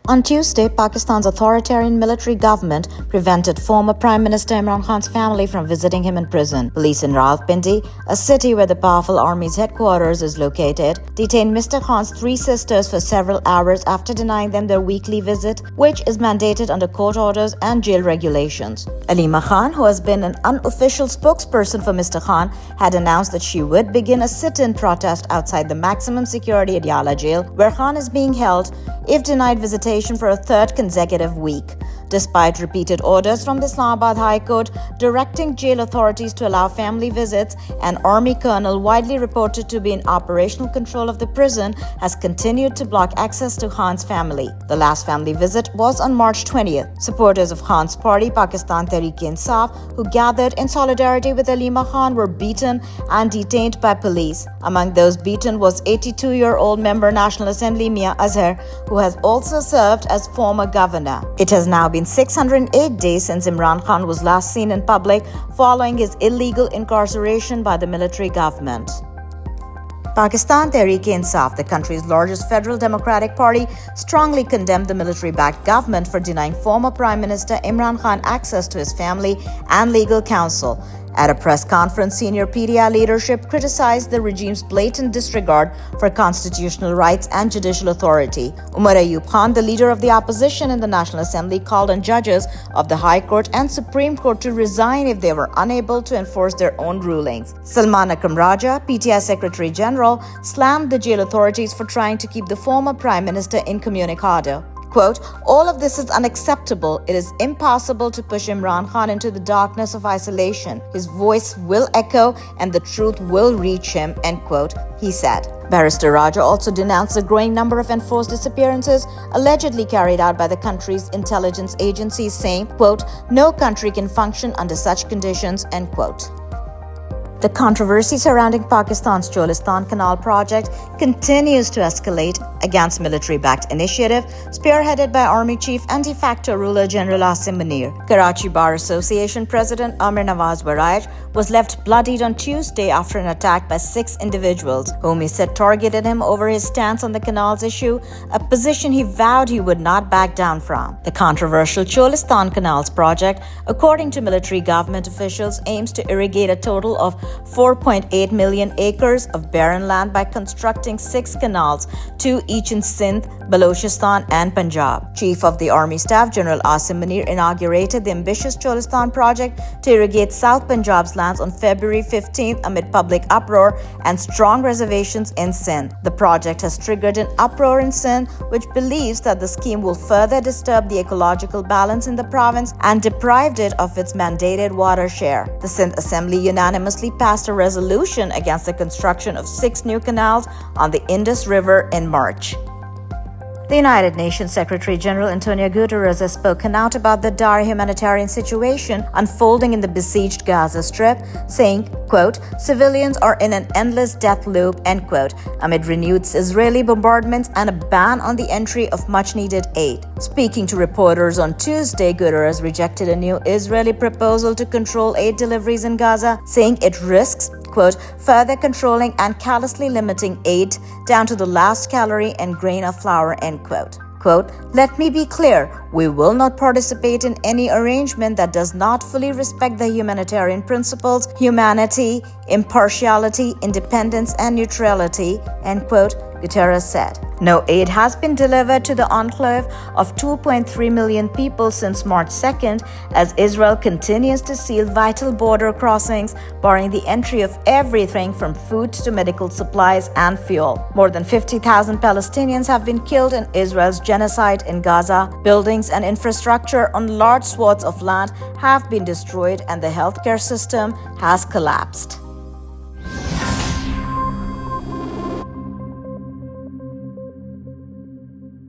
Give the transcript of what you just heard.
On Tuesday, Pakistan's authoritarian military government prevented former Prime Minister Imran Khan's family from visiting him in prison. Police in Rawalpindi, a city where the powerful army's headquarters is located, detained Mr. Khan's three sisters for several hours after denying them their weekly visit, which is mandated under court orders and jail regulations. Alima Khan, who has been an unofficial spokesperson for Mr. Khan, had announced that she would begin a sit-in protest outside the maximum security Adiala jail, where Khan is being held, if denied visitation for a third consecutive week. Despite repeated orders from the Islamabad High Court directing jail authorities to allow family visits, an army colonel widely reported to be in operational control of the prison has continued to block access to Khan's family. The last family visit was on March 20th. Supporters of Khan's party, Pakistan Tehreek-e-Insaf, who gathered in solidarity with Alima Khan, were beaten and detained by police. Among those beaten was 82-year-old member National Assembly Mia Azhar, who has also served as former governor. It has now been 608 days since Imran Khan was last seen in public following his illegal incarceration by the military government. Pakistan Tehreek-e-Insaf, the country's largest federal democratic party, strongly condemned the military-backed government for denying former Prime Minister Imran Khan access to his family and legal counsel. At a press conference, senior PDI leadership criticized the regime's blatant disregard for constitutional rights and judicial authority. Umar Ayub Khan, the leader of the opposition in the National Assembly, called on judges of the High Court and Supreme Court to resign if they were unable to enforce their own rulings. Salman Akram Raja, PTI Secretary General, slammed the jail authorities for trying to keep the former Prime Minister incommunicado. Quote, "All of this is unacceptable. It is impossible to push Imran Khan into the darkness of isolation. His voice will echo and the truth will reach him," end quote, he said. Barrister Raja also denounced the growing number of enforced disappearances allegedly carried out by the country's intelligence agencies, saying, quote, "No country can function under such conditions," end quote. The controversy surrounding Pakistan's Cholistan Canal project continues to escalate against military-backed initiative spearheaded by Army Chief and de facto ruler General Asim Munir. Karachi Bar Association President Amir Nawaz Waraj was left bloodied on Tuesday after an attack by 6 individuals, whom he said targeted him over his stance on the canal's issue, a position he vowed he would not back down from. The controversial Cholistan Canals project, according to military government officials, aims to irrigate a total of 4.8 million acres of barren land by constructing 6 canals, 2 each in Sindh, Balochistan and Punjab. Chief of the Army Staff General Asim Munir inaugurated the ambitious Cholistan project to irrigate South Punjab's lands on February 15th amid public uproar and strong reservations in Sindh. The project has triggered an uproar in Sindh, which believes that the scheme will further disturb the ecological balance in the province and deprived it of its mandated water share. The Sindh Assembly unanimously passed a resolution against the construction of 6 new canals on the Indus River in March. The United Nations Secretary General Antonio Guterres has spoken out about the dire humanitarian situation unfolding in the besieged Gaza Strip, saying, quote, "Civilians are in an endless death loop," end quote, amid renewed Israeli bombardments and a ban on the entry of much-needed aid. Speaking to reporters on Tuesday, Guterres rejected a new Israeli proposal to control aid deliveries in Gaza, saying it risks, quote, "further controlling and callously limiting aid down to the last calorie and grain of flour," end quote. Quote, "Let me be clear, we will not participate in any arrangement that does not fully respect the humanitarian principles, humanity, impartiality, independence, and neutrality," end quote, Guterres said. No aid has been delivered to the enclave of 2.3 million people since March 2nd, as Israel continues to seal vital border crossings, barring the entry of everything from food to medical supplies and fuel. More than 50,000 Palestinians have been killed in Israel's genocide in Gaza. Buildings and infrastructure on large swaths of land have been destroyed, and the healthcare system has collapsed.